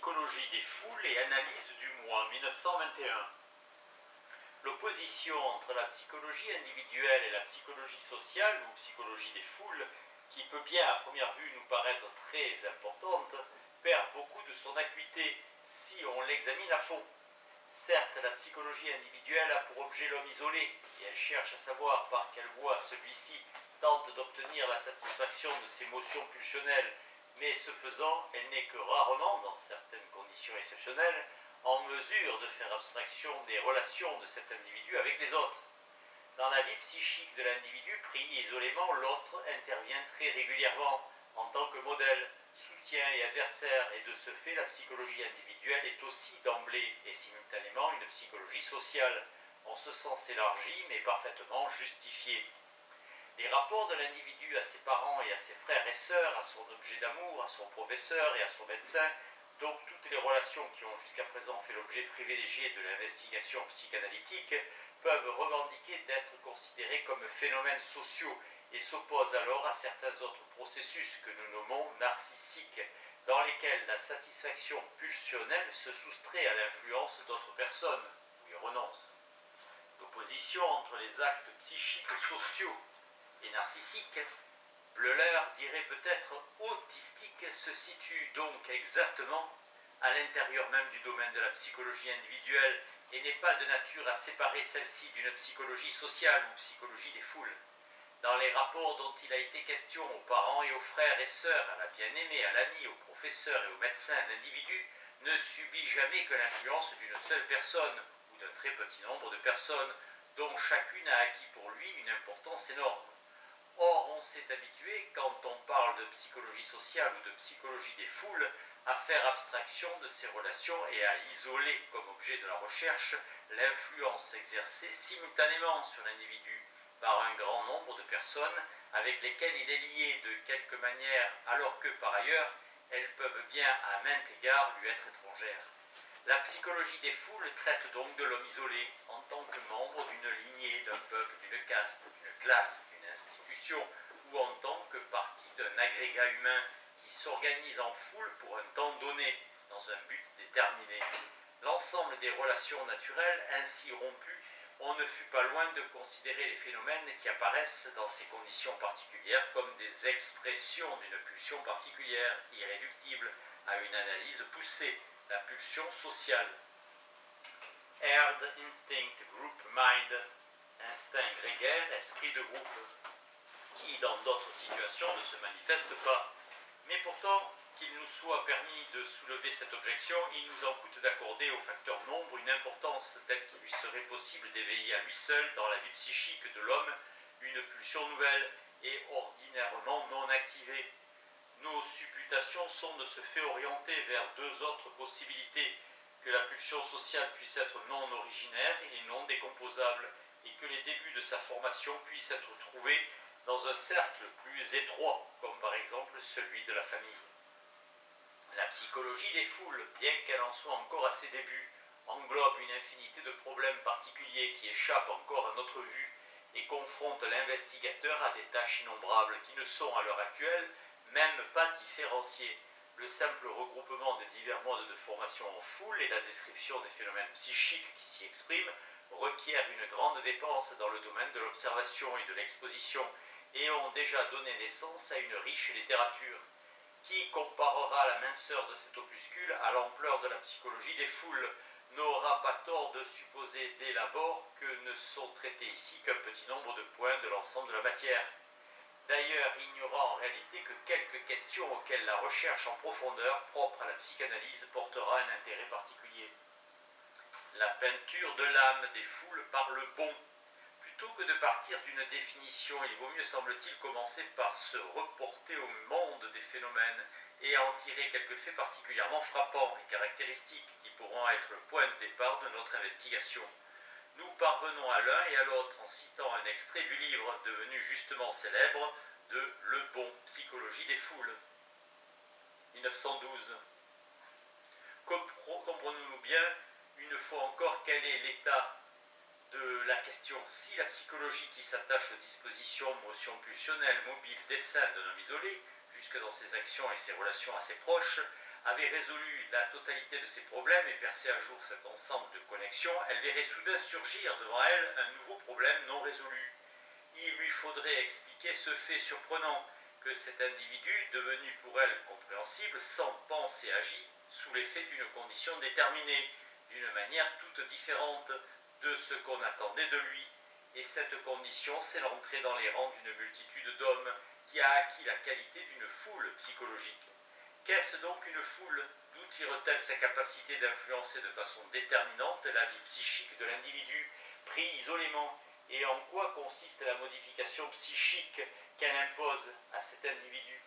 psychologie des foules et analyse du moi, 1921. L'opposition entre la psychologie individuelle et la psychologie sociale ou psychologie des foules, qui peut bien à première vue nous paraître très importante, perd beaucoup de son acuité si on l'examine à fond. Certes, la psychologie individuelle a pour objet l'homme isolé et elle cherche à savoir par quelle voie celui-ci tente d'obtenir la satisfaction de ses motions pulsionnelles, mais ce faisant, elle n'est que rarement, dans certaines conditions exceptionnelles, en mesure de faire abstraction des relations de cet individu avec les autres. Dans la vie psychique de l'individu pris isolément, l'autre intervient très régulièrement en tant que modèle, soutien et adversaire, et de ce fait la psychologie individuelle est aussi d'emblée et simultanément une psychologie sociale, en ce sens élargi mais parfaitement justifié. Les rapports de l'individu à ses parents et à ses frères et sœurs, à son objet d'amour, à son professeur et à son médecin, donc toutes les relations qui ont jusqu'à présent fait l'objet privilégié de l'investigation psychanalytique, peuvent revendiquer d'être considérés comme phénomènes sociaux et s'opposent alors à certains autres processus que nous nommons narcissiques, dans lesquels la satisfaction pulsionnelle se soustrait à l'influence d'autres personnes, ou y renonce. L'opposition entre les actes psychiques sociaux et narcissiques, Bleuler dirait peut-être autistique, se situe donc exactement à l'intérieur même du domaine de la psychologie individuelle et n'est pas de nature à séparer celle-ci d'une psychologie sociale ou psychologie des foules. Dans les rapports dont il a été question aux parents et aux frères et sœurs, à la bien-aimée, à l'ami, au professeur et au médecin, l'individu ne subit jamais que l'influence d'une seule personne ou d'un très petit nombre de personnes dont chacune a acquis pour lui une importance énorme. Or, on s'est habitué, quand on parle de psychologie sociale ou de psychologie des foules, à faire abstraction de ces relations et à isoler comme objet de la recherche l'influence exercée simultanément sur l'individu par un grand nombre de personnes avec lesquelles il est lié de quelque manière, alors que par ailleurs, elles peuvent bien à maint égard lui être étrangères. La psychologie des foules traite donc de l'homme isolé en tant que membre d'une lignée, d'un peuple, d'une caste, d'une classe, d'une institution, ou en tant que partie d'un agrégat humain qui s'organise en foule pour un temps donné, dans un but déterminé. L'ensemble des relations naturelles ainsi rompues, on ne fut pas loin de considérer les phénomènes qui apparaissent dans ces conditions particulières comme des expressions d'une pulsion particulière, irréductible à une analyse poussée, la pulsion sociale. Herd, instinct, group mind, instinct grégaire, esprit de groupe, qui dans d'autres situations ne se manifeste pas. Mais pourtant, qu'il nous soit permis de soulever cette objection, il nous en coûte d'accorder au facteur nombre une importance telle qu'il lui serait possible d'éveiller à lui seul, dans la vie psychique de l'homme, une pulsion nouvelle et ordinairement non activée. Nos supputations sont de ce fait orientées vers deux autres possibilités: que la pulsion sociale puisse être non originaire et non décomposable, et que les débuts de sa formation puissent être trouvés dans un cercle plus étroit, comme par exemple celui de la famille. La psychologie des foules, bien qu'elle en soit encore à ses débuts, englobe une infinité de problèmes particuliers qui échappent encore à notre vue et confrontent l'investigateur à des tâches innombrables qui ne sont à l'heure actuelle même pas différenciées. Le simple regroupement des divers modes de formation en foule et la description des phénomènes psychiques qui s'y expriment requièrent une grande dépense dans le domaine de l'observation et de l'exposition et ont déjà donné naissance à une riche littérature. Qui comparera la minceur de cet opuscule à l'ampleur de la psychologie des foules n'aura pas tort de supposer dès l'abord que ne sont traités ici qu'un petit nombre de points de l'ensemble de la matière. D'ailleurs, il n'y aura en réalité que quelques questions auxquelles la recherche en profondeur propre à la psychanalyse portera un intérêt particulier. La peinture de l'âme des foules par le bon. Plutôt que de partir d'une définition, il vaut mieux, semble-t-il, commencer par se reporter au monde des phénomènes et en tirer quelques faits particulièrement frappants et caractéristiques qui pourront être le point de départ de notre investigation. Nous parvenons à l'un et à l'autre en citant un extrait du livre devenu justement célèbre de Le Bon, Psychologie des foules, 1912. Comprenons-nous bien, une fois encore, quel est l'état de la question: si la psychologie qui s'attache aux dispositions, motions pulsionnelles, mobiles, desseins d'un homme isolé, jusque dans ses actions et ses relations assez proches, avait résolu la totalité de ses problèmes et percé à jour cet ensemble de connexions, elle verrait soudain surgir devant elle un nouveau problème non résolu. Il lui faudrait expliquer ce fait surprenant que cet individu, devenu pour elle compréhensible, sent, pense et agit sous l'effet d'une condition déterminée, d'une manière toute différente de ce qu'on attendait de lui. Et cette condition, c'est l'entrée dans les rangs d'une multitude d'hommes qui a acquis la qualité d'une foule psychologique. Qu'est-ce donc une foule? D'où tire-t-elle sa capacité d'influencer de façon déterminante la vie psychique de l'individu pris isolément? Et en quoi consiste la modification psychique qu'elle impose à cet individu?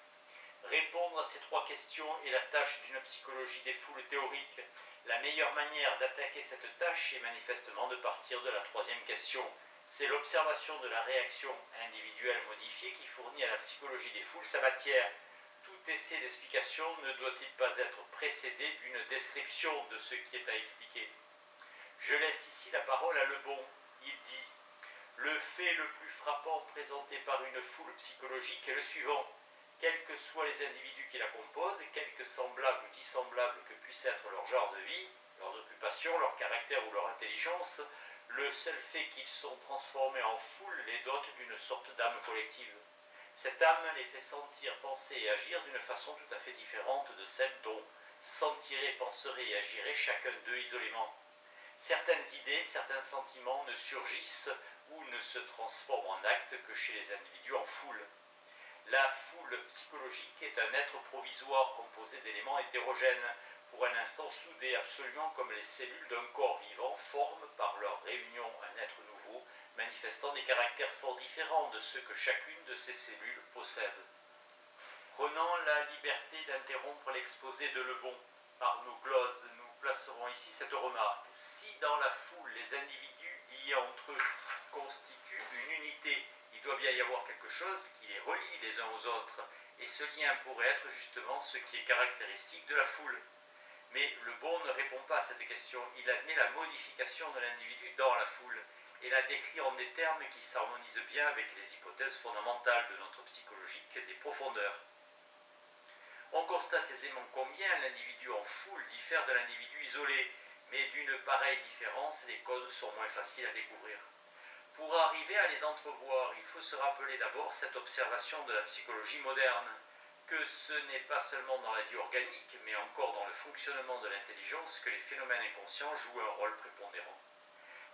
Répondre à ces trois questions est la tâche d'une psychologie des foules théorique. La meilleure manière d'attaquer cette tâche est manifestement de partir de la troisième question. C'est l'observation de la réaction individuelle modifiée qui fournit à la psychologie des foules sa matière. Tout essai d'explication ne doit-il pas être précédé d'une description de ce qui est à expliquer? Je laisse ici la parole à Lebon. Il dit: le fait le plus frappant présenté par une foule psychologique est le suivant. Quels que soient les individus qui la composent, quelque semblables ou dissemblables que puisse être leur genre de vie, leurs occupations, leur caractère ou leur intelligence, le seul fait qu'ils sont transformés en foule les dote d'une sorte d'âme collective. Cette âme les fait sentir, penser et agir d'une façon tout à fait différente de celle dont sentirait, penserait et agirait chacun d'eux isolément. Certaines idées, certains sentiments ne surgissent ou ne se transforment en actes que chez les individus en foule. La foule psychologique est un être provisoire composé d'éléments hétérogènes, pour un instant soudés absolument comme les cellules d'un corps vivant forment par leur réunion un être nouveau, manifestant des caractères fort différents de ceux que chacune de ces cellules possède. Prenant la liberté d'interrompre l'exposé de Lebon par nos gloses, nous placerons ici cette remarque. Si dans la foule les individus liés entre eux constituent une unité, il doit bien y avoir quelque chose qui les relie les uns aux autres, et ce lien pourrait être justement ce qui est caractéristique de la foule. Mais Lebon ne répond pas à cette question, il admet la modification de l'individu dans la foule, et la décrit en des termes qui s'harmonisent bien avec les hypothèses fondamentales de notre psychologie des profondeurs. On constate aisément combien l'individu en foule diffère de l'individu isolé, mais d'une pareille différence, les causes sont moins faciles à découvrir. Pour arriver à les entrevoir, il faut se rappeler d'abord cette observation de la psychologie moderne, que ce n'est pas seulement dans la vie organique, mais encore dans le fonctionnement de l'intelligence que les phénomènes inconscients jouent un rôle prépondérant.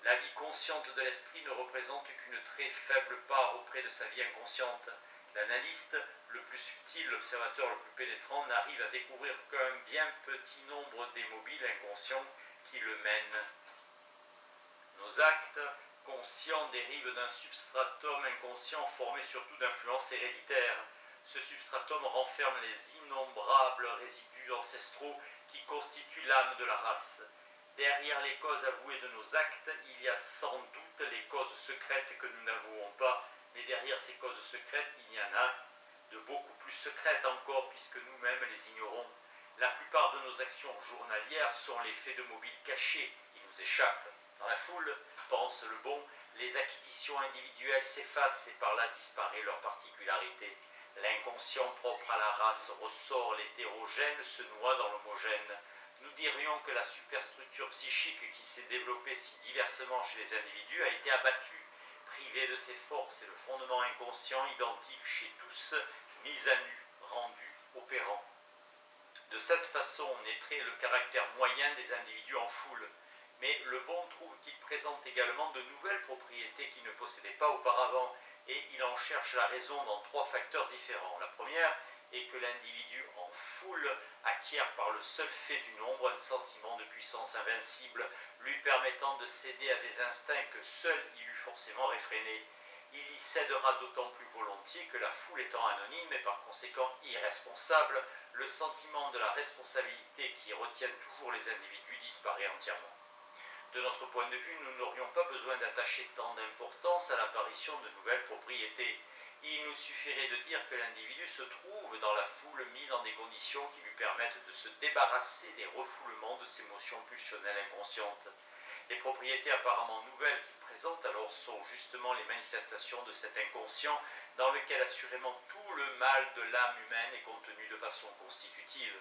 La vie consciente de l'esprit ne représente qu'une très faible part auprès de sa vie inconsciente. L'analyste, le plus subtil, l'observateur le plus pénétrant, n'arrive à découvrir qu'un bien petit nombre des mobiles inconscients qui le mènent. Nos actes conscients dérivent d'un substratum inconscient formé surtout d'influences héréditaires. Ce substratum renferme les innombrables résidus ancestraux qui constituent l'âme de la race. Derrière les causes avouées de nos actes, il y a sans doute les causes secrètes que nous n'avouons pas, mais derrière ces causes secrètes, il y en a de beaucoup plus secrètes encore, puisque nous-mêmes les ignorons. La plupart de nos actions journalières sont l'effet de mobiles cachés qui nous échappent. Dans la foule, pense Lebon, les acquisitions individuelles s'effacent et par là disparaît leur particularité. L'inconscient propre à la race ressort, l'hétérogène se noie dans l'homogène. Nous dirions que la superstructure psychique qui s'est développée si diversement chez les individus a été abattue, privée de ses forces et le fondement inconscient identique chez tous, mis à nu, rendu opérant. De cette façon naîtrait le caractère moyen des individus en foule. Mais Lebon trouve qu'il présente également de nouvelles propriétés qu'il ne possédait pas auparavant, et il en cherche la raison dans trois facteurs différents. La première est que l'individu en foule acquiert par le seul fait du nombre un sentiment de puissance invincible, lui permettant de céder à des instincts que seul il eût forcément réfrénés. Il y cédera d'autant plus volontiers que la foule étant anonyme et par conséquent irresponsable, le sentiment de la responsabilité qui retient toujours les individus disparaît entièrement. De notre point de vue, nous n'aurions pas besoin d'attacher tant d'importance à l'apparition de nouvelles propriétés. Il nous suffirait de dire que l'individu se trouve dans la foule mis dans des conditions qui lui permettent de se débarrasser des refoulements de ses motions pulsionnelles inconscientes. Les propriétés apparemment nouvelles qu'il présente alors sont justement les manifestations de cet inconscient dans lequel assurément tout le mal de l'âme humaine est contenu de façon constitutive.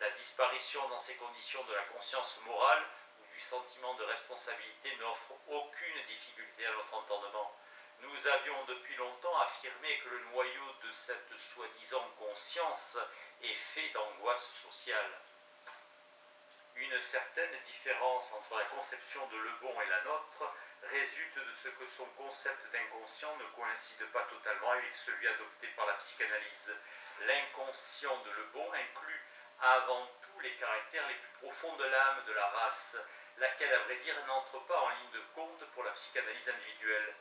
La disparition dans ces conditions de la conscience morale ou du sentiment de responsabilité n'offre aucune difficulté à notre entendement. Nous avions depuis longtemps affirmé que le noyau de cette soi-disant conscience est fait d'angoisse sociale. Une certaine différence entre la conception de Le Bon et la nôtre résulte de ce que son concept d'inconscient ne coïncide pas totalement avec celui adopté par la psychanalyse. L'inconscient de Le Bon inclut avant tout les caractères les plus profonds de l'âme de la race, laquelle, à vrai dire, n'entre pas en ligne de compte pour la psychanalyse individuelle.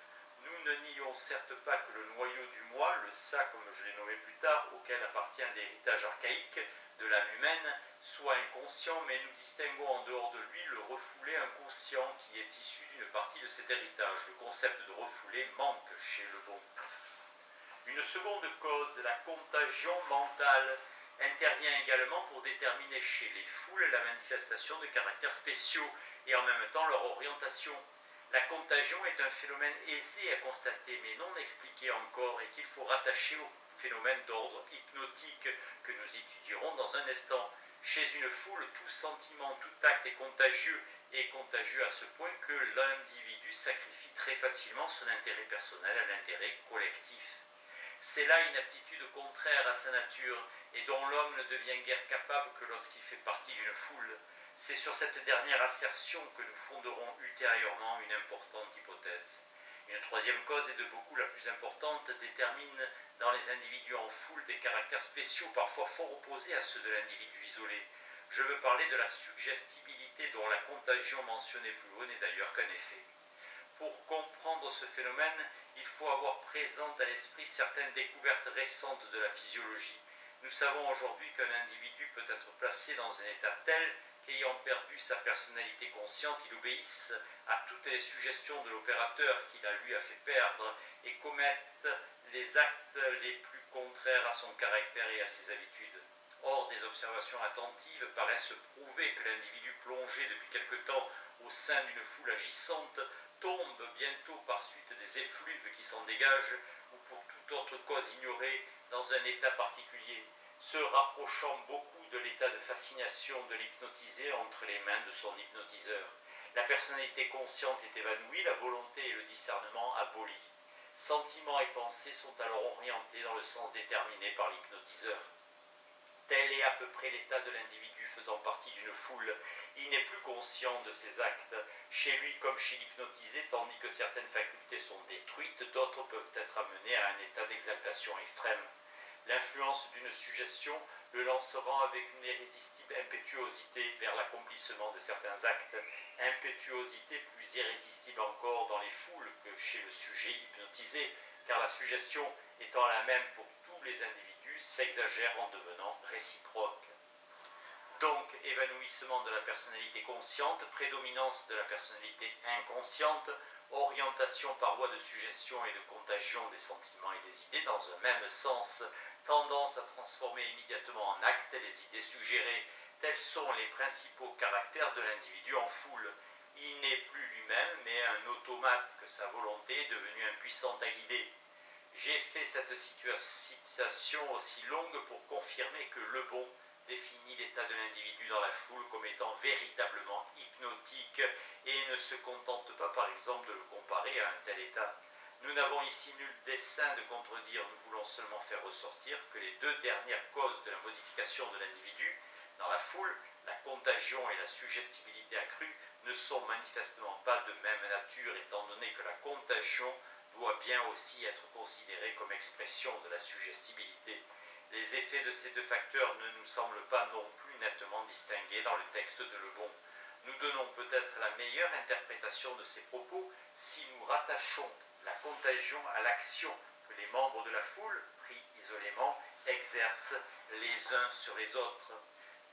Nous ne nions certes pas que le noyau du moi, le ça comme je l'ai nommé plus tard, auquel appartient l'héritage archaïque de l'âme humaine, soit inconscient, mais nous distinguons en dehors de lui le refoulé inconscient qui est issu d'une partie de cet héritage. Le concept de refoulé manque chez Le Bon. Une seconde cause, la contagion mentale, intervient également pour déterminer chez les foules la manifestation de caractères spéciaux et en même temps leur orientation. La contagion est un phénomène aisé à constater mais non expliqué encore et qu'il faut rattacher au phénomène d'ordre hypnotique que nous étudierons dans un instant. Chez une foule, tout sentiment, tout acte est contagieux et contagieux à ce point que l'individu sacrifie très facilement son intérêt personnel à l'intérêt collectif. C'est là une aptitude contraire à sa nature et dont l'homme ne devient guère capable que lorsqu'il fait partie d'une foule. C'est sur cette dernière assertion que nous fonderons ultérieurement une importante hypothèse. Une troisième cause, et de beaucoup la plus importante, détermine dans les individus en foule des caractères spéciaux parfois fort opposés à ceux de l'individu isolé. Je veux parler de la suggestibilité dont la contagion mentionnée plus haut n'est d'ailleurs qu'un effet. Pour comprendre ce phénomène, il faut avoir présente à l'esprit certaines découvertes récentes de la physiologie. Nous savons aujourd'hui qu'un individu peut être placé dans un état tel qu'ayant perdu sa personnalité consciente, il obéisse à toutes les suggestions de l'opérateur qui la lui a fait perdre et commette les actes les plus contraires à son caractère et à ses habitudes. Or, des observations attentives paraissent prouver que l'individu plongé depuis quelque temps au sein d'une foule agissante tombe bientôt par suite des effluves qui s'en dégagent ou pour toute autre cause ignorée dans un état particulier, se rapprochant beaucoup de l'état de fascination de l'hypnotisé entre les mains de son hypnotiseur. La personnalité consciente est évanouie, la volonté et le discernement abolis. Sentiments et pensées sont alors orientés dans le sens déterminé par l'hypnotiseur. Tel est à peu près l'état de l'individu faisant partie d'une foule. Il n'est plus conscient de ses actes, chez lui comme chez l'hypnotisé, tandis que certaines facultés sont détruites, d'autres peuvent être amenées à un état d'exaltation extrême. L'influence d'une suggestion le lancera avec une irrésistible impétuosité vers l'accomplissement de certains actes, impétuosité plus irrésistible encore dans les foules que chez le sujet hypnotisé, car la suggestion étant la même pour tous les individus, s'exagère en devenant réciproque. Donc, évanouissement de la personnalité consciente, prédominance de la personnalité inconsciente, orientation par voie de suggestion et de contagion des sentiments et des idées dans un même sens, tendance à transformer immédiatement en acte les idées suggérées. Tels sont les principaux caractères de l'individu en foule. Il n'est plus lui-même, mais un automate que sa volonté est devenue impuissante à guider. J'ai fait cette situation aussi longue pour confirmer que Le Bon définit l'état de l'individu dans la foule comme étant véritablement hypnotique et ne se contente pas par exemple de le comparer à un tel état. Nous n'avons ici nul dessein de contredire, nous voulons seulement faire ressortir que les deux dernières causes de la modification de l'individu dans la foule, la contagion et la suggestibilité accrue, ne sont manifestement pas de même nature étant donné que la contagion doit bien aussi être considérée comme expression de la suggestibilité. Les effets de ces deux facteurs ne nous semblent pas non plus nettement distingués dans le texte de Le Bon. Nous donnons peut-être la meilleure interprétation de ces propos si nous rattachons la contagion à l'action que les membres de la foule, pris isolément, exercent les uns sur les autres,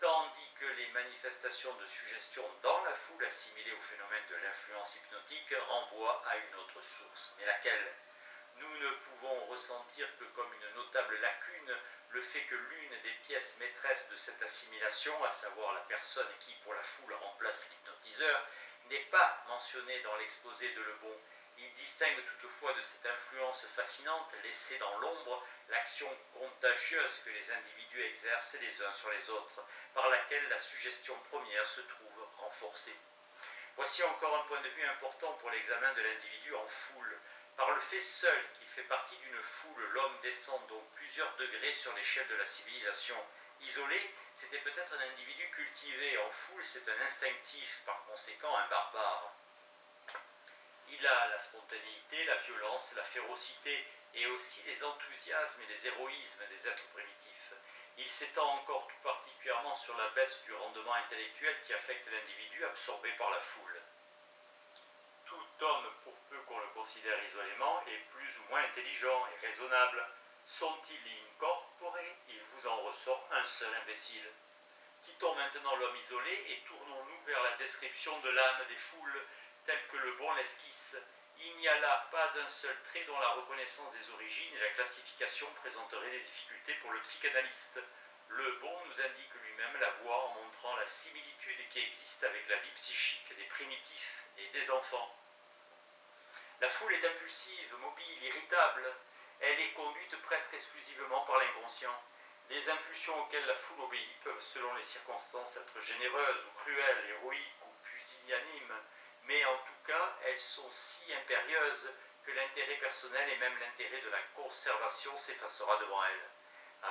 tandis que les manifestations de suggestion dans la foule assimilées au phénomène de l'influence hypnotique renvoient à une autre source. Mais laquelle ? Nous ne pouvons ressentir que comme une notable lacune le fait que l'une des pièces maîtresses de cette assimilation, à savoir la personne qui, pour la foule, remplace l'hypnotiseur, n'est pas mentionnée dans l'exposé de Le Bon. Il distingue toutefois de cette influence fascinante laissée dans l'ombre l'action contagieuse que les individus exercent les uns sur les autres, par laquelle la suggestion première se trouve renforcée. Voici encore un point de vue important pour l'examen de l'individu en foule. Par le fait seul qu'il fait partie d'une foule, l'homme descend donc plusieurs degrés sur l'échelle de la civilisation. Isolé, c'était peut-être un individu cultivé. En foule, c'est un instinctif, par conséquent un barbare. Il a la spontanéité, la violence, la férocité et aussi les enthousiasmes et les héroïsmes des êtres primitifs. Il s'étend encore tout particulièrement sur la baisse du rendement intellectuel qui affecte l'individu absorbé par la foule. Tout homme, pour peu qu'on le considère isolément, est plus ou moins intelligent et raisonnable. Sont-ils incorporés? Il vous en ressort un seul imbécile. Quittons maintenant l'homme isolé et tournons-nous vers la description de l'âme des foules, telle que le bon l'esquisse. Il n'y a là pas un seul trait dont la reconnaissance des origines et la classification présenteraient des difficultés pour le psychanalyste. Le bon nous indique lui-même la voie en montrant la similitude qui existe avec la vie psychique des primitifs et des enfants. La foule est impulsive, mobile, irritable. Elle est conduite presque exclusivement par l'inconscient. Les impulsions auxquelles la foule obéit peuvent, selon les circonstances, être généreuses ou cruelles, héroïques ou pusillanimes, mais en tout cas, elles sont si impérieuses que l'intérêt personnel et même l'intérêt de la conservation s'effacera devant elles.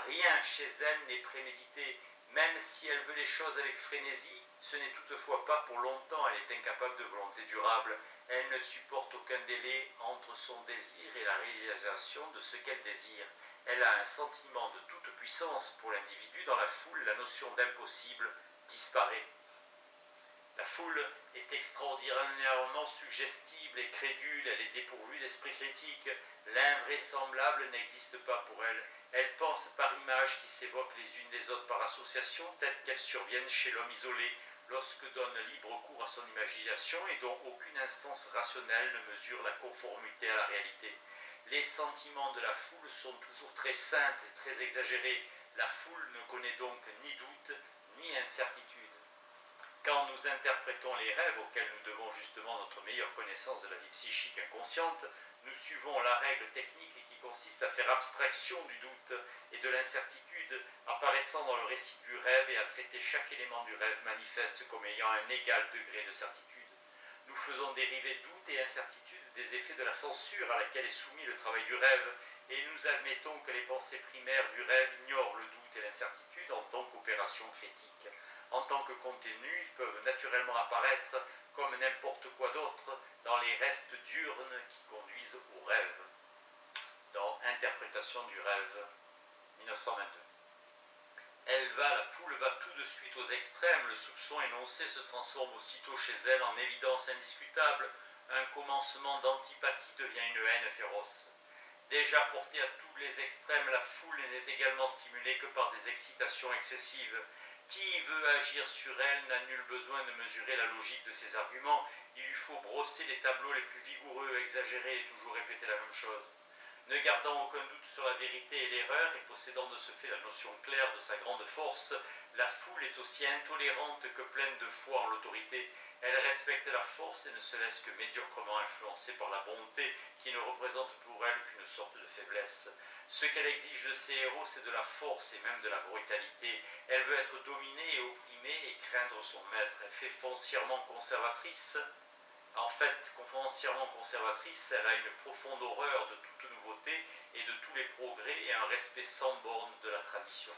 Rien chez elle n'est prémédité, même si elle veut les choses avec frénésie, ce n'est toutefois pas pour longtemps, elle est incapable de volonté durable, elle ne supporte aucun délai entre son désir et la réalisation de ce qu'elle désire. Elle a un sentiment de toute puissance. Pour l'individu, dans la foule, la notion d'impossible disparaît. La foule est extraordinairement suggestible et crédule, elle est dépourvue d'esprit critique. L'invraisemblable n'existe pas pour elle. Elle pense par images qui s'évoquent les unes des autres par association, telles qu'elles surviennent chez l'homme isolé, lorsque donne libre cours à son imagination et dont aucune instance rationnelle ne mesure la conformité à la réalité. Les sentiments de la foule sont toujours très simples et très exagérés. La foule ne connaît donc ni doute ni incertitude. Quand nous interprétons les rêves auxquels nous devons justement notre meilleure connaissance de la vie psychique inconsciente, nous suivons la règle technique qui consiste à faire abstraction du doute et de l'incertitude apparaissant dans le récit du rêve et à traiter chaque élément du rêve manifeste comme ayant un égal degré de certitude. Nous faisons dériver doute et incertitude des effets de la censure à laquelle est soumis le travail du rêve, et nous admettons que les pensées primaires du rêve ignorent le doute et l'incertitude en tant qu'opération critique. En tant que contenu, ils peuvent naturellement apparaître comme n'importe quoi d'autre dans les restes diurnes qui conduisent au rêve. Dans Interprétation du rêve, 1922. La foule va tout de suite aux extrêmes, le soupçon énoncé se transforme aussitôt chez elle en évidence indiscutable, un commencement d'antipathie devient une haine féroce. Déjà portée à tous les extrêmes, la foule n'est également stimulée que par des excitations excessives. Qui veut agir sur elle n'a nul besoin de mesurer la logique de ses arguments, il lui faut brosser les tableaux les plus vigoureux, exagérer et toujours répéter la même chose. Ne gardant aucun doute sur la vérité et l'erreur, et possédant de ce fait la notion claire de sa grande force, la foule est aussi intolérante que pleine de foi en l'autorité. Elle respecte la force et ne se laisse que médiocrement influencer par la bonté, qui ne représente pour elle qu'une sorte de faiblesse. Ce qu'elle exige de ses héros, c'est de la force et même de la brutalité. Elle veut être dominée et opprimée et craindre son maître. Elle fait foncièrement conservatrice. En fait, foncièrement conservatrice, elle a une profonde horreur de toute nouveauté et de tous les progrès et un respect sans borne de la tradition.